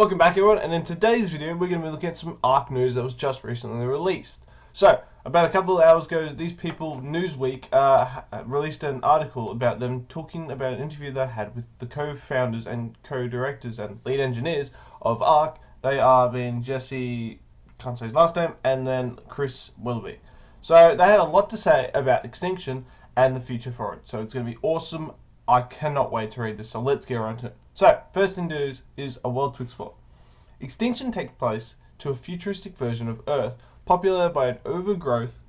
Welcome back everyone, and in today's video we're going to be looking at some Ark news that was just recently released. So, about a couple of hours ago, these people, Newsweek, released an article about them talking about an interview they had with the co-founders and co-directors and lead engineers of Ark. They are being Jesse, can't say his last name, and then Chris Willoughby. So, they had a lot to say about Extinction and the future for it. So, it's going to be awesome. I cannot wait to read this, so let's get right into it. So, first thing to do is a world to explore. Extinction takes place to a futuristic version of Earth, populated by an overgrowth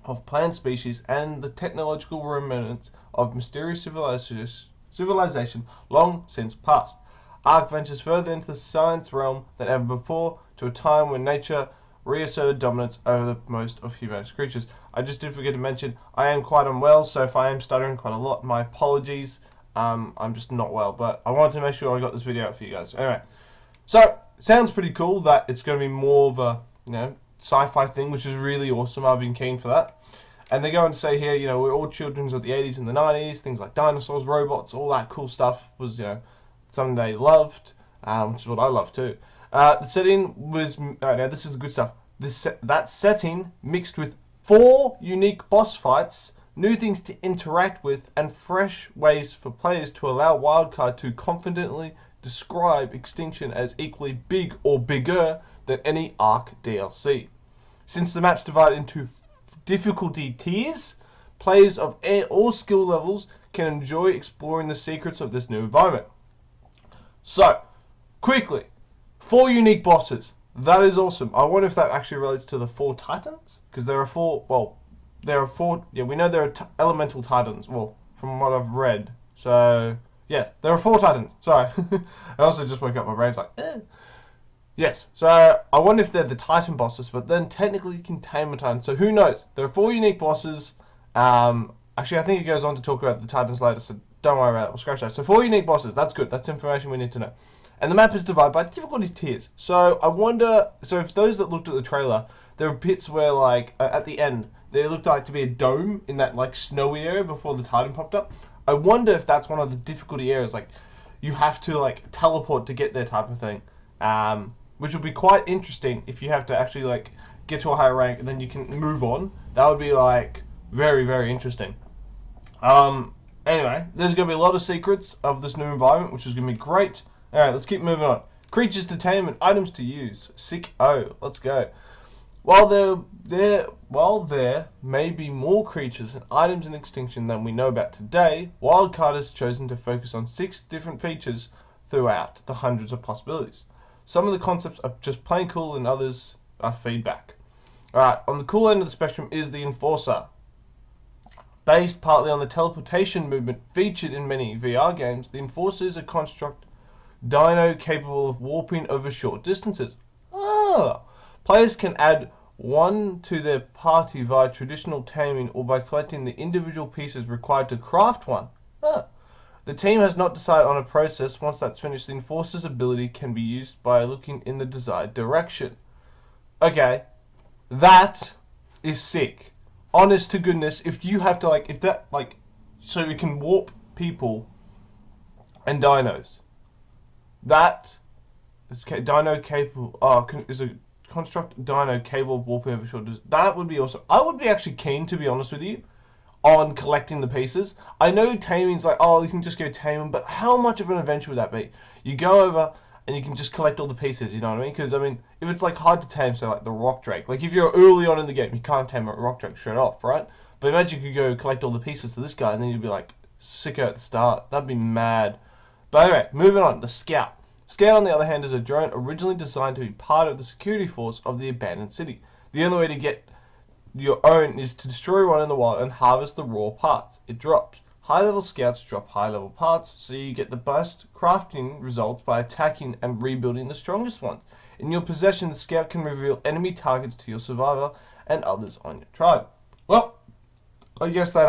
of plant species and the technological remnants of mysterious civilization long since past. Ark ventures further into the science realm than ever before, to a time when nature reasserted dominance over the most of humanity's creatures. I just did forget to mention, I am quite unwell, so if I am stuttering quite a lot, my apologies. I'm just not well, but I wanted to make sure I got this video out for you guys. Anyway, so sounds pretty cool that it's going to be more of a sci-fi thing, which is really awesome. I've been keen for that. And they go on to say here, we're all children of the 80s and the 90s, things like dinosaurs, robots, all that cool stuff was something they loved, which is what I love too. The setting was this is the good stuff. That setting mixed with 4 unique boss fights, new things to interact with, and fresh ways for players to allow Wildcard to confidently describe Extinction as equally big or bigger than any Ark DLC. Since the map's divided into difficulty tiers, players of all skill levels can enjoy exploring the secrets of this new environment. So, quickly, 4 unique bosses. That is awesome. I wonder if that actually relates to the 4 Titans, because there are 4. Well, there are 4. Yeah, we know there are elemental Titans. Well, from what I've read. So, yes, there are 4 Titans. Sorry, I also just woke up. My brain's like, eh. Yes. So I wonder if they're the Titan bosses, but then technically you can tame a Titan. So who knows? There are 4 unique bosses. Actually, I think it goes on to talk about the Titans later. So don't worry about it. We'll scratch that. So 4 unique bosses. That's good. That's information we need to know. And the map is divided by difficulty tiers. So I wonder, so if those that looked at the trailer, there were bits where at the end, there looked like to be a dome in that snowy area before the Titan popped up. I wonder if that's one of the difficulty areas, you have to teleport to get there type of thing. Which would be quite interesting if you have to actually get to a higher rank and then you can move on. That would be very, very interesting. Anyway, there's going to be a lot of secrets of this new environment, which is going to be great. Alright, let's keep moving on. Creatures to tame and items to use. Sick-o. Let's go. While there may be more creatures and items in Extinction than we know about today, Wildcard has chosen to focus on 6 different features throughout the hundreds of possibilities. Some of the concepts are just plain cool and others are feedback. Alright, on the cool end of the spectrum is the Enforcer. Based partly on the teleportation movement featured in many VR games, the Enforcer is a construct dino capable of warping over short distances. Players can add one to their party via traditional taming or by collecting the individual pieces required to craft one. The team has not decided on a process. Once that's finished, the Enforcer's ability can be used by looking in the desired direction. Okay, that is sick. Honest to goodness, if you have to so you can warp people and dinos. That is dino capable. Is a construct dino capable of warping over short distance. That would be awesome. I would be actually keen, to be honest with you, on collecting the pieces. I know taming's you can just go tame them, but how much of an adventure would that be? You go over and you can just collect all the pieces, you know what I mean? Because, if it's hard to tame, say the rock drake, if you're early on in the game, you can't tame a rock drake straight off, right? But imagine you could go collect all the pieces to this guy and then you'd be sicko at the start. That'd be mad. But anyway, moving on, the Scout. Scout, on the other hand, is a drone originally designed to be part of the security force of the abandoned city. The only way to get your own is to destroy one in the wild and harvest the raw parts it drops. High-level Scouts drop high-level parts, so you get the best crafting results by attacking and rebuilding the strongest ones. In your possession, the Scout can reveal enemy targets to your survivor and others on your tribe. Well, I guess that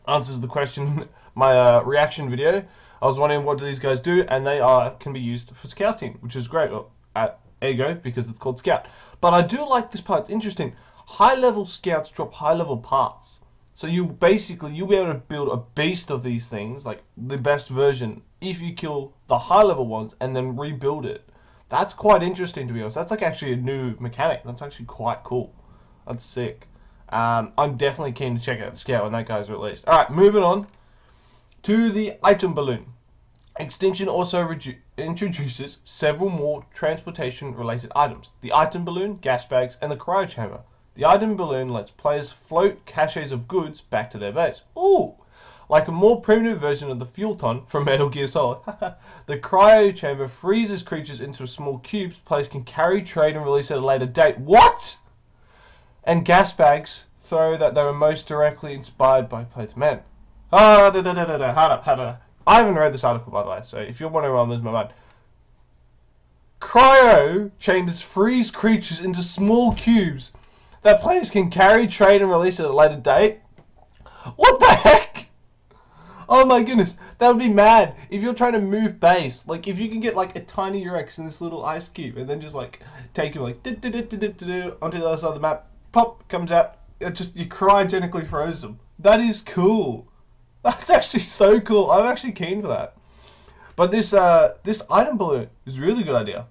answers the question. My reaction video. I was wondering, what do these guys do, and they can be used for scouting, which is great. There you go, because it's called Scout. But I do like this part. It's interesting. High-level Scouts drop high-level parts. So you'll be able to build a beast of these things, the best version, if you kill the high-level ones and then rebuild it. That's quite interesting, to be honest. That's like actually a new mechanic. That's actually quite cool. That's sick. I'm definitely keen to check out the Scout when that guy's released. Alright, moving on to the item balloon. Extinction also introduces several more transportation-related items. The item balloon, gas bags, and the cryo chamber. The item balloon lets players float caches of goods back to their base. Ooh! Like a more primitive version of the fuel ton from Metal Gear Solid. The cryo chamber freezes creatures into small cubes players can carry, trade, and release at a later date. What? And gas bags throw that they were most directly inspired by Play to Men. Hold up. I haven't read this article, by the way, so if you're wondering why I'm losing my mind. Cryo chambers freeze creatures into small cubes that players can carry, trade, and release at a later date. What the heck? Oh my goodness, that would be mad if you're trying to move base. Like, if you can get like a tiny Rex in this little ice cube and then just like take him like onto the other side of the map, pop, comes out, it just, you cryogenically froze them. That is cool. That's actually so cool. I'm actually keen for that. But this item balloon is a really good idea.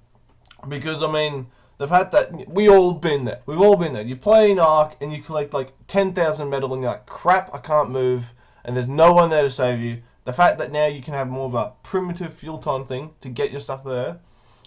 Because, I mean, the fact that we've all been there. You play an Ark and you collect like 10,000 metal and you're like, crap, I can't move. And there's no one there to save you. The fact that now you can have more of a primitive fuel ton thing to get your stuff there.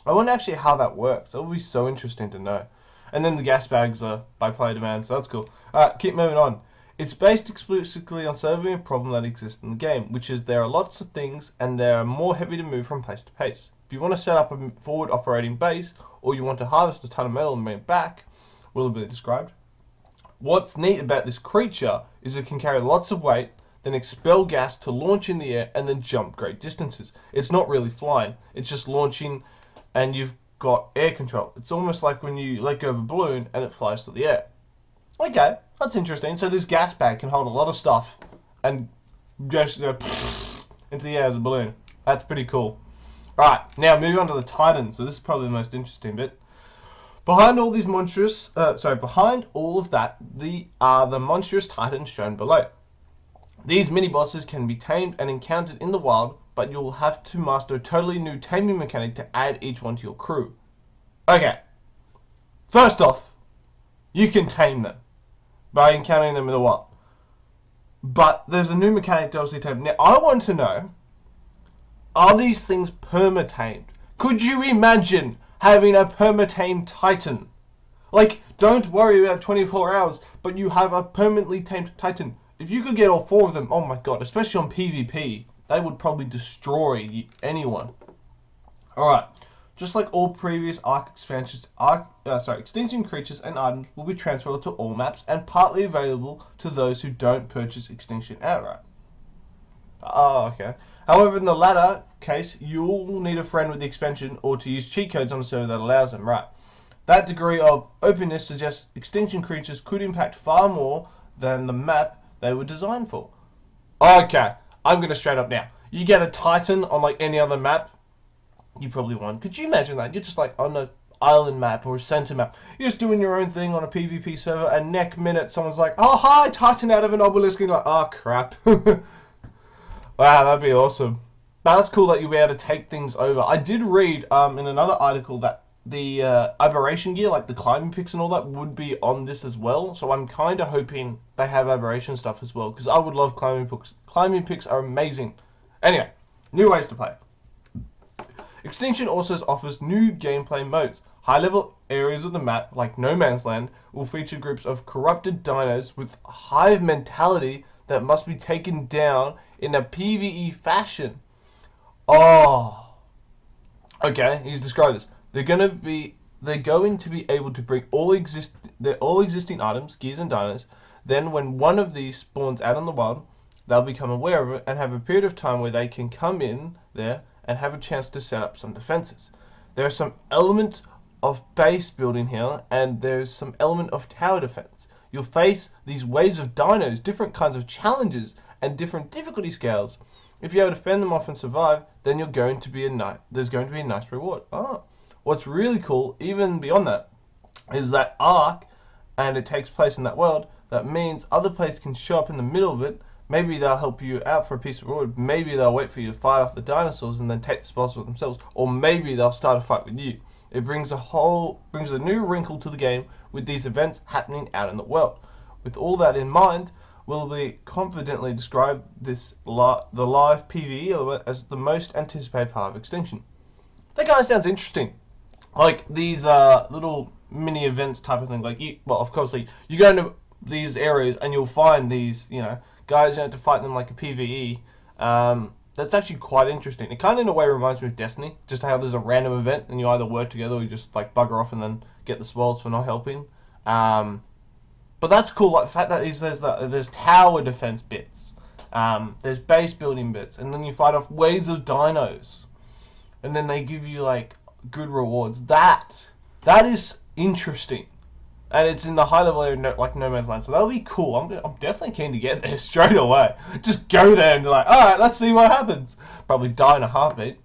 I wonder actually how that works. That would be so interesting to know. And then the gas bags are by player demand, so that's cool. Keep moving on. It's based exclusively on solving a problem that exists in the game, which is there are lots of things and they are more heavy to move from place to place. If you want to set up a forward operating base, or you want to harvest a ton of metal and bring it back, will be described. What's neat about this creature is it can carry lots of weight, then expel gas to launch in the air and then jump great distances. It's not really flying, it's just launching and you've got air control. It's almost like when you let go of a balloon and it flies through the air. Okay, that's interesting. So this gas bag can hold a lot of stuff and just go into the air as a balloon. That's pretty cool. Alright, now moving on to the Titans. So this is probably the most interesting bit. Behind all these behind all of that, the monstrous Titans shown below. These mini-bosses can be tamed and encountered in the wild, but you'll have to master a totally new taming mechanic to add each one to your crew. Okay, first off, you can tame them by encountering them in the wild. But there's a new mechanic to obviously tame. Now, I want to know, are these things perma-tamed? Could you imagine having a perma-tamed Titan? Like, don't worry about 24 hours, but you have a permanently tamed Titan. If you could get all 4 of them, oh my god, especially on PvP, they would probably destroy anyone. Alright, just like all previous Ark expansions, Extinction creatures and items will be transferred to all maps and partly available to those who don't purchase Extinction outright. Oh, okay. However, in the latter case, you'll need a friend with the expansion or to use cheat codes on a server that allows them, right? That degree of openness suggests Extinction creatures could impact far more than the map they were designed for. Okay, I'm going to straight up now. You get a Titan on like any other map, you probably won. Could you imagine that? You're just like on an island map or a center map. You're just doing your own thing on a PvP server and next minute someone's like, oh hi, Titan out of an obelisk, and you're like, oh crap. Wow, that'd be awesome. But that's cool that you'll be able to take things over. I did read in another article that the aberration gear, like the climbing picks and all that, would be on this as well. So I'm kind of hoping they have aberration stuff as well, because I would love climbing picks. Climbing picks are amazing. Anyway, new ways to play. Extinction also offers new gameplay modes. High-level areas of the map, like No Man's Land, will feature groups of corrupted dinos with hive mentality that must be taken down in a PvE fashion. Oh. Okay, he's described this. They're going to be able to bring all existing items, gears and dinos. Then when one of these spawns out in the wild, they'll become aware of it and have a period of time where they can come in there and have a chance to set up some defenses. There's some element of base building here, and there's some element of tower defense. You'll face these waves of dinos, different kinds of challenges, and different difficulty scales. If you're able to fend them off and survive, then there's going to be a nice reward. Oh. What's really cool, even beyond that, is that Ark, and it takes place in that world, that means other players can show up in the middle of it. Maybe they'll help you out for a piece of reward. Maybe they'll wait for you to fight off the dinosaurs and then take the spoils for themselves. Or maybe they'll start a fight with you. It brings a new wrinkle to the game with these events happening out in the world. With all that in mind, Willoughby confidently described the live PvE element as the most anticipated part of Extinction. That kind of sounds interesting. Like these little mini events type of thing. Like of course, like you go into these areas and you'll find these, guys you have to fight them like a PvE. That's actually quite interesting. It kind of in a way reminds me of Destiny, just how there's a random event and you either work together or you just like bugger off and then get the spoils for not helping. But that's cool. Like the fact that there's tower defense bits, there's base building bits, and then you fight off waves of dinos, and then they give you like good rewards. That is interesting. And it's in the high level area, like No Man's Land, so that'll be cool. I'm definitely keen to get there straight away. Just go there and be like, all right, let's see what happens. Probably die in a heartbeat.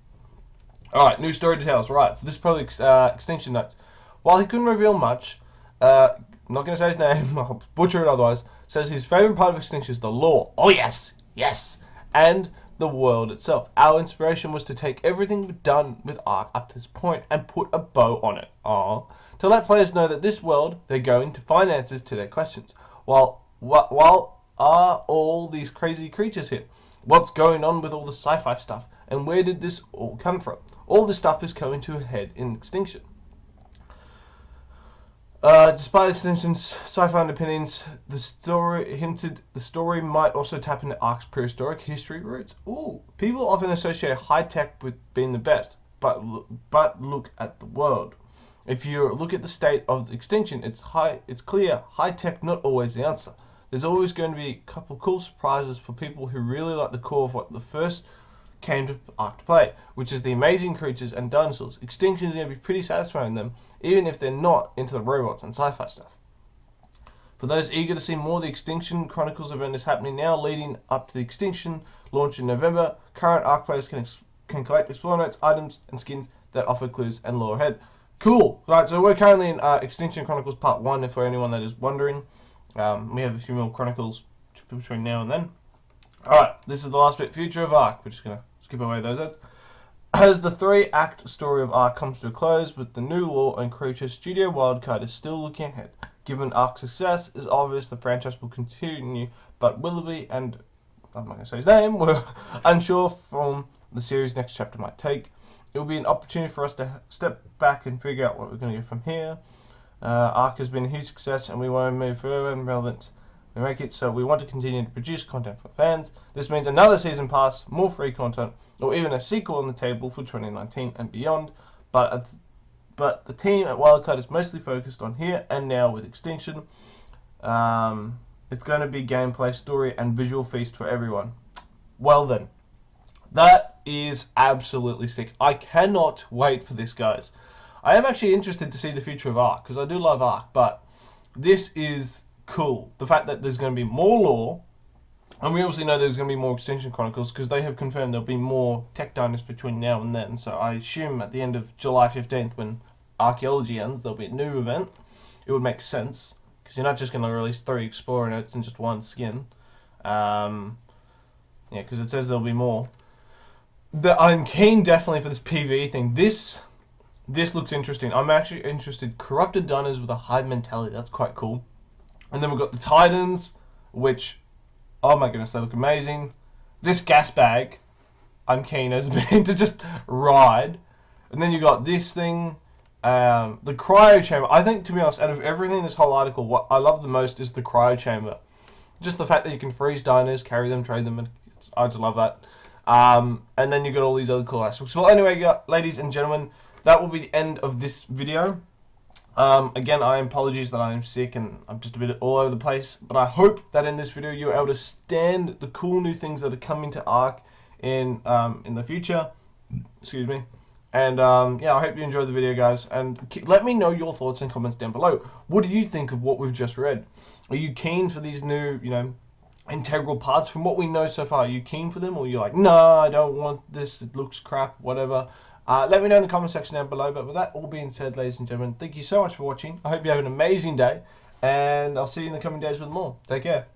All right, new story details. Right, so this is probably Extinction notes. While he couldn't reveal much, I'm not going to say his name, I'll butcher it otherwise, says his favourite part of Extinction is the lore. Oh yes, yes, and the world itself. Our inspiration was to take everything we've done with Ark up to this point and put a bow on it. To let players know that this world, they're going to find answers to their questions. While are all these crazy creatures here? What's going on with all the sci-fi stuff? And where did this all come from? All this stuff is coming to a head in Extinction. Despite Extinction's sci-fi underpinnings, the story might also tap into Ark's prehistoric history roots. Ooh, people often associate high tech with being the best, but look at the world. If you look at the state of Extinction, it's clear high tech not always the answer. There's always going to be a couple cool surprises for people who really like the core of what the first came to Ark to play, which is the amazing creatures and dinosaurs. Extinction is going to be pretty satisfying them, even if they're not into the robots and sci-fi stuff. For those eager to see more, the Extinction Chronicles event is happening now, leading up to the Extinction launch in November. Current Ark players can collect Explore Notes, items, and skins that offer clues and lore ahead. Cool! Right, so we're currently in Extinction Chronicles Part 1, for anyone that is wondering. We have a few more Chronicles between now and then. Alright, this is the last bit, Future of Ark. We're just going to skip away those ads. As the 3-act story of Ark comes to a close with the new lore and creature, Studio Wildcard is still looking ahead. Given Ark's success, it's obvious the franchise will continue, but Willoughby and, I'm not going to say his name, were unsure from the series' next chapter might take. It will be an opportunity for us to step back and figure out what we're going to get from here. Ark has been a huge success and we want to move further and relevant to make it, so we want to continue to produce content for fans. This means another season pass, more free content, or even a sequel on the table for 2019 and beyond. But the team at Wildcard is mostly focused on here and now with Extinction. It's going to be gameplay, story, and visual feast for everyone. Well then, that is absolutely sick. I cannot wait for this, guys. I am actually interested to see the future of Ark, because I do love Ark, but this is cool. The fact that there's going to be more lore, and we obviously know there's going to be more Extinction Chronicles, because they have confirmed there'll be more tech dinos between now and then. So I assume at the end of July 15th, when Archaeology ends, there'll be a new event. It would make sense, because you're not just going to release 3 Explorer Notes and just 1 skin. Yeah, because it says there'll be more. I'm keen definitely for this PvE thing. This looks interesting. I'm actually interested. Corrupted dinos with a hive mentality. That's quite cool. And then we've got the Titans, which, oh my goodness, they look amazing. This gas bag, I'm keen as being to just ride. And then you got this thing, the cryo chamber. I think, to be honest, out of everything in this whole article, what I love the most is the cryo chamber. Just the fact that you can freeze dinos, carry them, trade them, and I just love that. And then you got all these other cool aspects. Well, anyway, ladies and gentlemen, that will be the end of this video. Again, apologies that I am sick and I'm just a bit all over the place, but I hope that in this video you're able to stand the cool new things that are coming to Ark in the future. Excuse me. And yeah, I hope you enjoyed the video, guys. And let me know your thoughts and comments down below. What do you think of what we've just read? Are you keen for these new, integral parts from what we know so far? Are you keen for them, or you're like, no, I don't want this, it looks crap, whatever? Let me know in the comment section down below. But with that all being said, ladies and gentlemen, thank you so much for watching. I hope you have an amazing day, and I'll see you in the coming days with more. Take care.